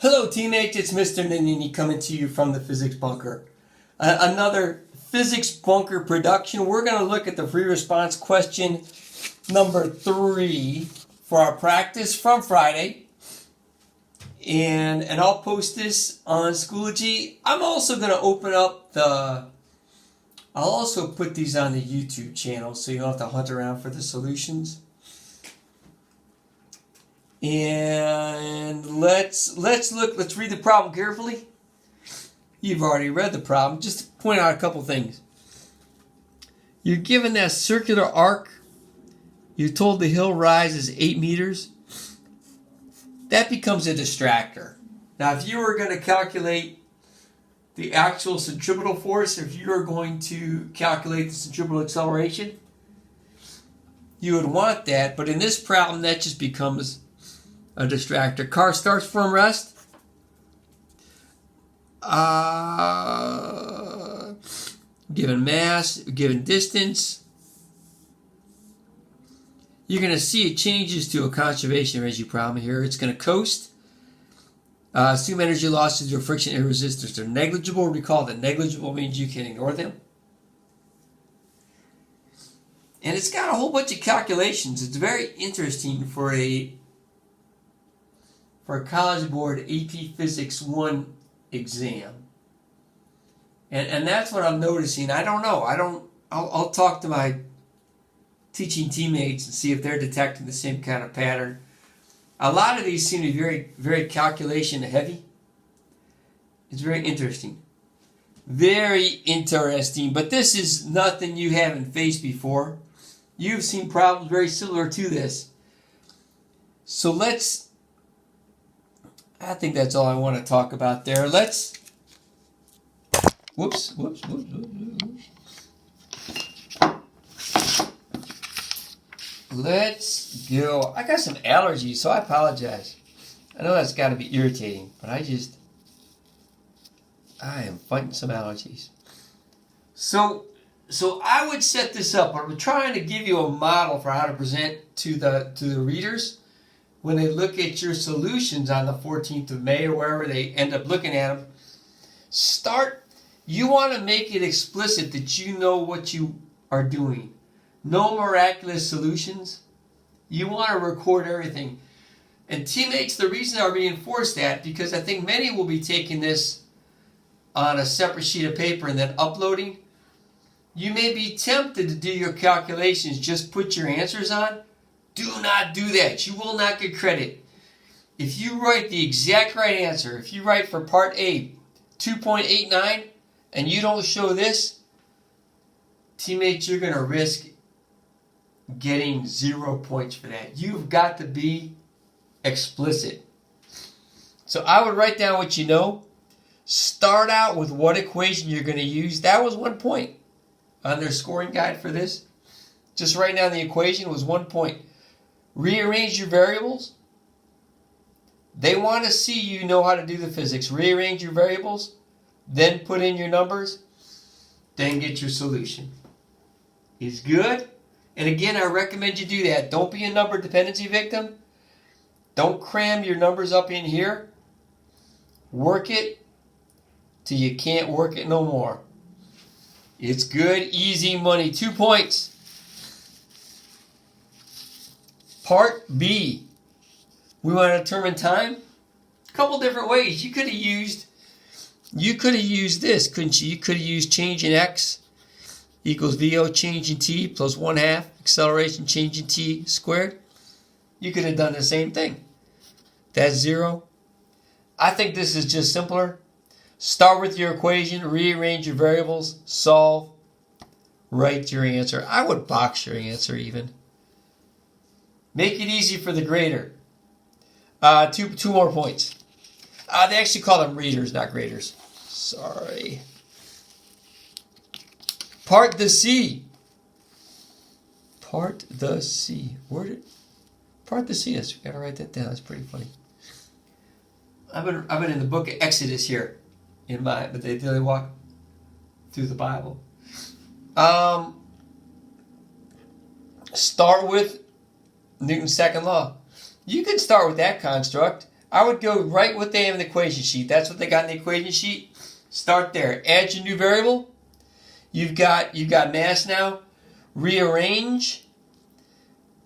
Hello teammates, it's Mr. Nanini coming to you from the Physics Bunker. Another Physics Bunker production. We're going to look at the free response question number 3 for our practice from Friday. And I'll post this on Schoology. I'm also going to open up I'll also put these on the YouTube channel so you don't have to hunt around for the solutions. And let's read the problem carefully. You've already read the problem. Just to point out a couple things. You're given that circular arc. You're told the hill rise is 8 meters. That becomes a distractor. Now, if you were going to calculate the actual centripetal force, if you were going to calculate the centripetal acceleration, you would want that. But in this problem, that just becomes a distractor. Car starts from rest. Given mass, given distance, you're going to see it changes to a conservation energy problem here. It's going to coast. Assume energy losses due to friction and resistance are negligible. Recall that negligible means you can ignore them. And it's got a whole bunch of calculations. It's very interesting for a College Board AP Physics 1 exam. And that's what I'm noticing. I don't know. I'll talk to my teaching teammates and see if they're detecting the same kind of pattern. A lot of these seem to be very, very calculation heavy. It's very interesting. Very interesting. But this is nothing you haven't faced before. You've seen problems very similar to this. So I think that's all I want to talk about there. Let's go. I got some allergies, so I apologize. I know that's got to be irritating, but I am fighting some allergies. So I would set this up. I'm trying to give you a model for how to present to the readers when they look at your solutions on the 14th of May or wherever they end up looking at them. You want to make it explicit that you know what you are doing. No miraculous solutions. You want to record everything. And teammates, the reason I reinforce that, because I think many will be taking this on a separate sheet of paper and then uploading. You may be tempted to do your calculations, just put your answers on. Do not do that. You will not get credit. If you write the exact right answer, if you write for part A 2.89 and you don't show this, teammates, you're going to risk getting 0 points for that. You've got to be explicit. So I would write down what you know. Start out with what equation you're going to use. That was 1 point on their scoring guide for this. Just writing down the equation was 1 point. Rearrange your variables. They want to see you know how to do the physics. Rearrange your variables, then put in your numbers, then get your solution. Is good? And again, I recommend you do that. Don't be a number dependency victim. Don't cram your numbers up in here. Work it till you can't work it no more. It's good, easy money. 2 points. Part B. We want to determine time. A couple different ways. You could have used this, couldn't you? You could have used change in x equals VO change in t plus 1/2 acceleration change in t squared. You could have done the same thing. That's 0. I think this is just simpler. Start with your equation, rearrange your variables, solve, write your answer. I would box your answer even. Make it easy for the grader. Two more points. They actually call them readers, not graders. Sorry. Part the C. Part the C. Part the C. Yes, we gotta write that down. That's pretty funny. I've been in the book of Exodus here, but they walk through the Bible. Start with Newton's second law. You can start with that construct. I would go right what they have in the equation sheet. That's what they got in the equation sheet. Start there. Add your new variable. You've got mass now. Rearrange.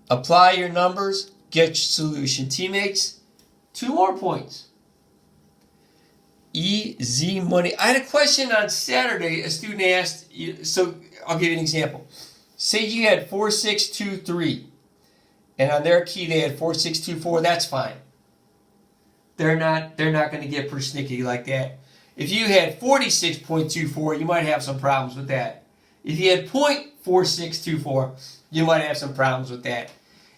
Apply your numbers. Get your solution. Teammates, 2 more points. Easy money. I had a question on Saturday. A student asked, so I'll give you an example. Say you had 4623, and on their key they had 4624. That's fine. They're not going to get persnickety like that. If you had 46.24, you might have some problems with that. If you had .4624, you might have some problems with that.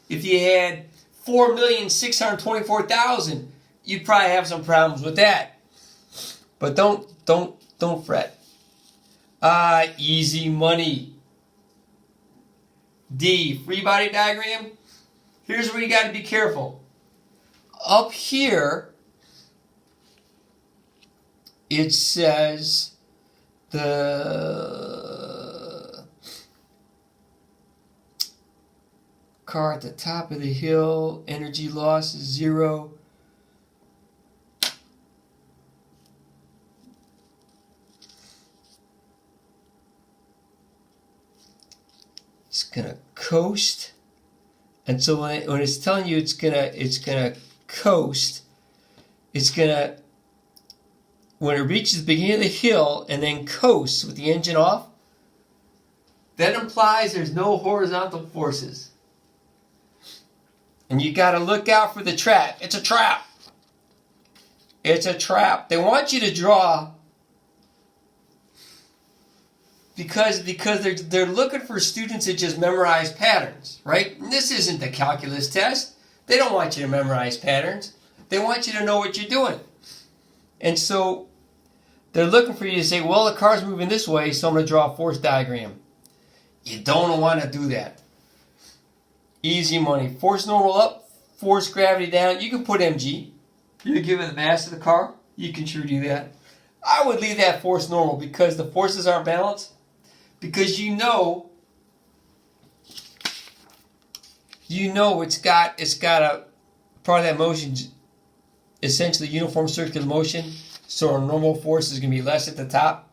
If you had 4,624,000, you'd probably have some problems with that. But don't fret. Easy money. D, free body diagram. Here's where you got to be careful. Up here, it says the car at the top of the hill, energy loss is 0. It's gonna coast, and so when it's telling you it's gonna coast, it's gonna, when it reaches the beginning of the hill and then coasts with the engine off, that implies there's no horizontal forces. And you got to look out for the trap. It's a trap. It's a trap. They want you to draw because they're looking for students that just memorize patterns, right? And this isn't the calculus test. They don't want you to memorize patterns. They want you to know what you're doing. And so they're looking for you to say, well, the car's moving this way, so I'm going to draw a force diagram. You don't want to do that. Easy money. Force normal up, force gravity down. You can put mg. You're given the mass of the car. You can sure do that. I would leave that force normal because the forces aren't balanced. Because you know it's got a part of that motion, essentially uniform circular motion. So our normal force is going to be less at the top.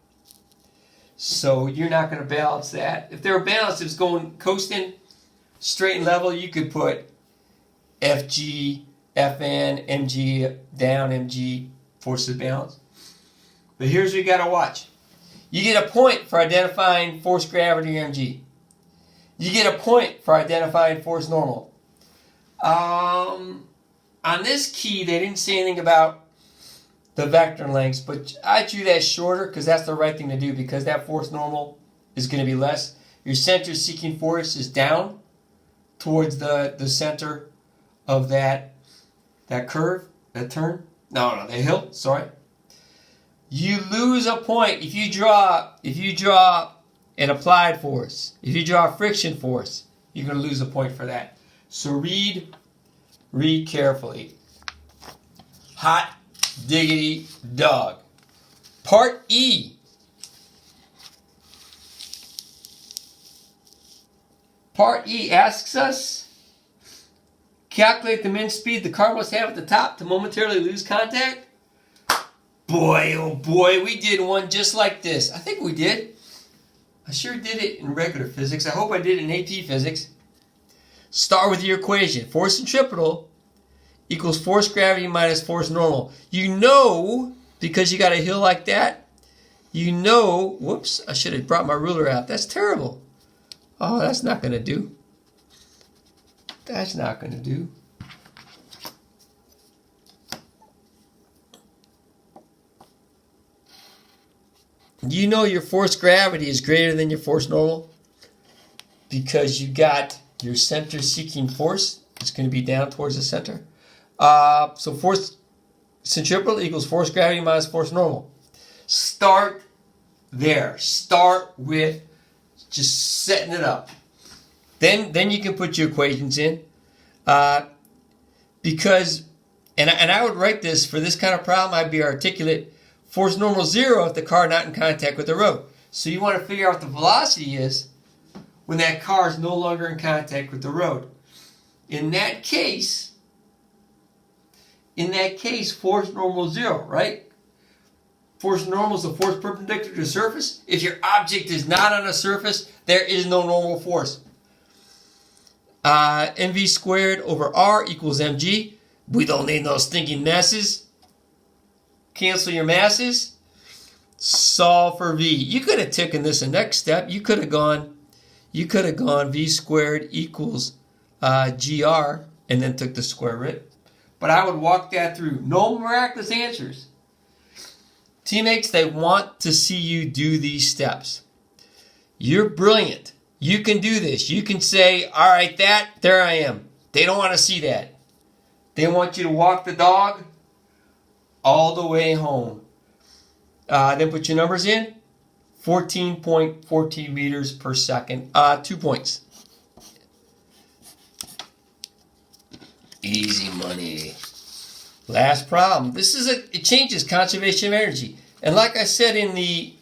So you're not going to balance that. If they were balanced, if it's going coasting straight and level, you could put FG, FN, MG down, MG, forces balance. But here's what you got to watch. You get a point for identifying force gravity or mg. You get a point for identifying force normal. On this key, they didn't say anything about the vector lengths, but I drew that shorter because that's the right thing to do, because that force normal is going to be less. Your center seeking force is down towards the center of that curve, that turn. No, the hill, sorry. You lose a point if you draw an applied force. If you draw a friction force, you're going to lose a point for that. So read carefully. Hot diggity dog. Part E. Part E asks us, calculate the min speed the car must have at the top to momentarily lose contact. Boy, oh boy, we did one just like this. I think we did. I sure did it in regular physics. I hope I did it in AP physics. Start with your equation. Force centripetal equals force gravity minus force normal. You know, because you got a hill like that, you know, whoops, I should have brought my ruler out. That's terrible. Oh, that's not going to do. That's not going to do. You know your force gravity is greater than your force normal because you got your center seeking force. It's going to be down towards the center. So force centripetal equals force gravity minus force normal. Start there. Start with just setting it up. Then you can put your equations in. Because, and I would write this, for this kind of problem, I'd be articulate. Force normal 0 if the car not in contact with the road. So you want to figure out what the velocity is when that car is no longer in contact with the road. In that case, in that case, force normal is 0, right? Force normal is the force perpendicular to the surface. If your object is not on a surface, there is no normal force. mv squared over r equals mg. We don't need no stinking masses. Cancel your masses. Solve for v. You could have taken this a next step. You could have gone v squared equals gr and then took the square root. But I would walk that through. No miraculous answers. Teammates, they want to see you do these steps. You're brilliant. You can do this. You can say, all right, there I am. They don't want to see that. They want you to walk the dog all the way home. Then put your numbers in. 14.14 meters per second. 2 points. Easy money. Last problem. It changes conservation of energy. And like I said in the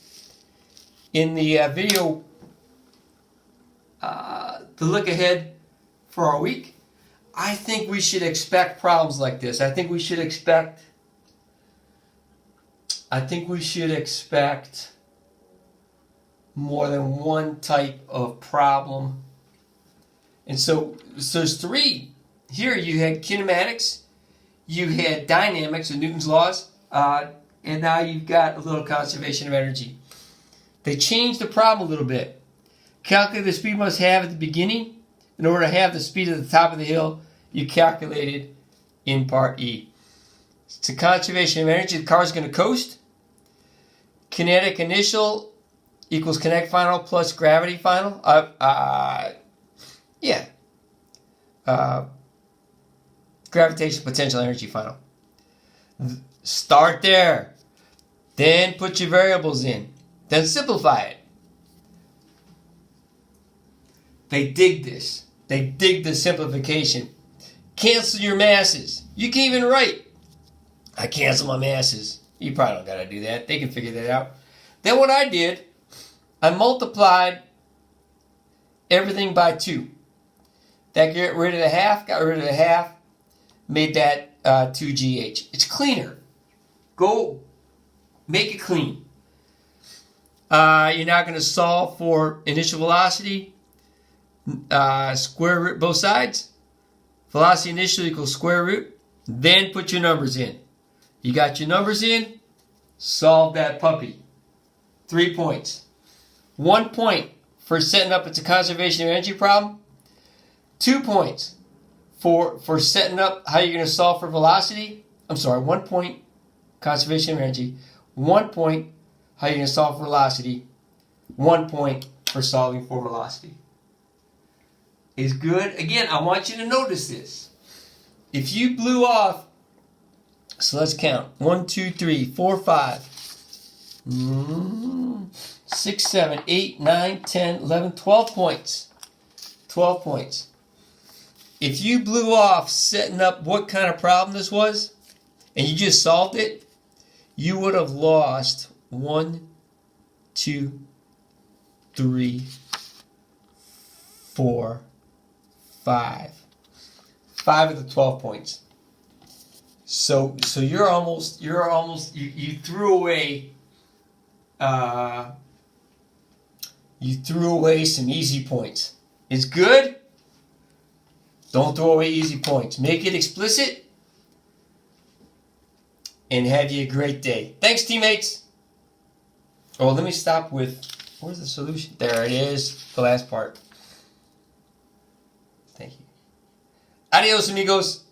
video, the look ahead for our week, I think we should expect problems like this. I think we should expect more than one type of problem. And so there's 3. Here you had kinematics, you had dynamics of Newton's laws, and now you've got a little conservation of energy. They changed the problem a little bit. Calculate the speed you must have at the beginning. In order to have the speed at the top of the hill, you calculated in part E. It's a conservation of energy. The car's going to coast. Kinetic initial equals kinetic final plus gravity final. Gravitational potential energy final. Start there. Then put your variables in. Then simplify it. They dig this. They dig the simplification. Cancel your masses. You can even write, I cancel my masses. You probably don't got to do that. They can figure that out. Then what I did, I multiplied everything by 2. That got rid of the half, made that 2GH. It's cleaner. Go make it clean. You're not going to solve for initial velocity. Square root both sides. Velocity initial equals square root. Then put your numbers in. You got your numbers in. Solve that puppy. 3 points. 1 point for setting up it's a conservation of energy problem. 2 points for setting up how you're going to solve for velocity. 1 point conservation of energy. 1 point how you're going to solve for velocity. 1 point for solving for velocity. Is good. Again, I want you to notice this. If you blew off, so let's count. 1, 2, 3, 4, 5, 6, 7, 8, 9, 10, 11, 12 points. 12 points. If you blew off setting up what kind of problem this was, and you just solved it, you would have lost 1, 2, 3, 4, 5. 5 of the 12 points. So you threw away some easy points. It's good. Don't throw away easy points. Make it explicit. And have you a great day. Thanks, teammates. Oh, let me stop with, where's the solution? There it is. The last part. Thank you. Adios, amigos.